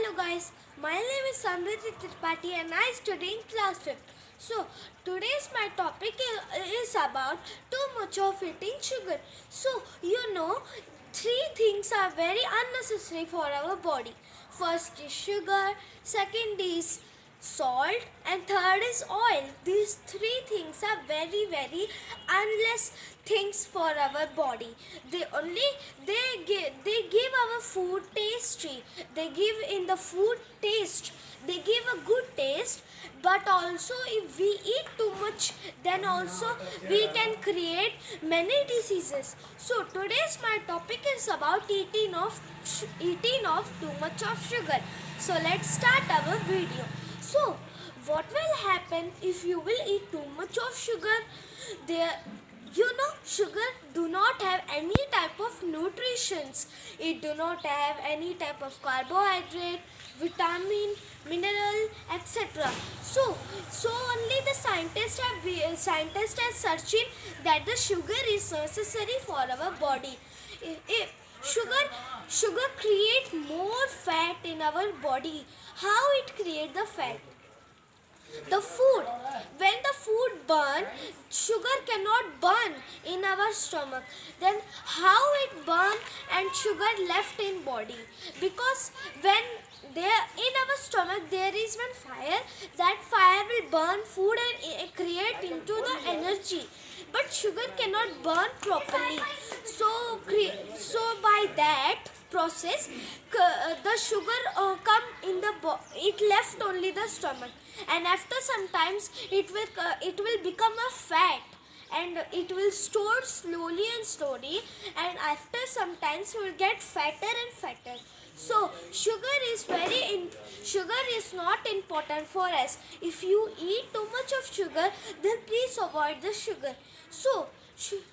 Hello guys, my name is Samriti Tripathi and I study in class 5th. So today's my topic is about too much of eating sugar. So three things are very unnecessary for our body. First is sugar, second is salt, and third is oil. These three things are very unless things for our body. They give our food tasty. They give in the food taste. They give a good taste, but also if we eat too much, then also we can create many diseases. So today's my topic is about eating of too much of sugar. So let's start our video. So what will happen if you will eat too much of sugar? Sugar do not have any type of nutritions. It do not have any type of carbohydrate, vitamin, mineral, etc. So only the scientists are searching that the sugar is necessary for our body. If sugar create more fat in our body. How it create the fat? The food, when the food burn, sugar cannot burn in our stomach. Then how it burn and sugar left in body? Because when there in our stomach there is one fire, that fire will burn food and create into the energy, but sugar cannot burn properly. So by that process, the sugar come in the it left only the stomach, and after some times it will become a fat, and it will store slowly and slowly, and after some times it will get fatter and fatter. So sugar is not important for us. If you eat too much of sugar, then please avoid the sugar. So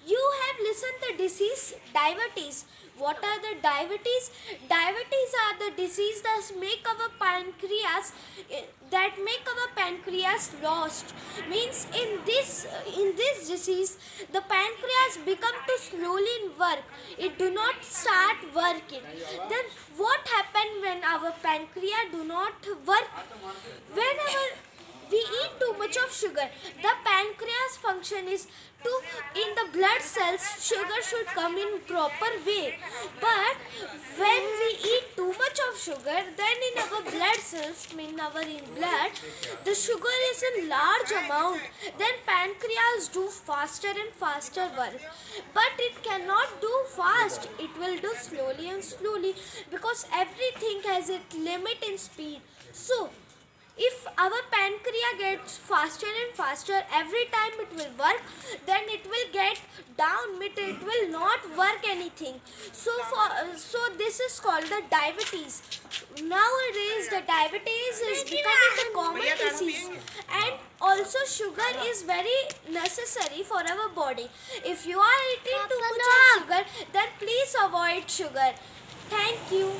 you have listened the disease diabetes. What are the diabetes? Diabetes are the disease that make our pancreas lost. Means in this disease, the pancreas become to slowly work. It do not start working. Then what happen when our pancreas do not work? Whenever we eat too much of sugar, the pancreas function is to in the blood cells, sugar should come in proper way. But when we eat too much of sugar, then in our blood cells, in blood, the sugar is in large amount. Then pancreas do faster and faster work. But it cannot do fast. It will do slowly and slowly, because everything has its limit in speed. So if our pancreas gets faster and faster every time it will work, then it will get down, it will not work anything. So this is called the diabetes. Nowadays the diabetes is becoming a common disease, and also sugar is very necessary for our body. If you are eating too much of sugar, then please avoid sugar. Thank you.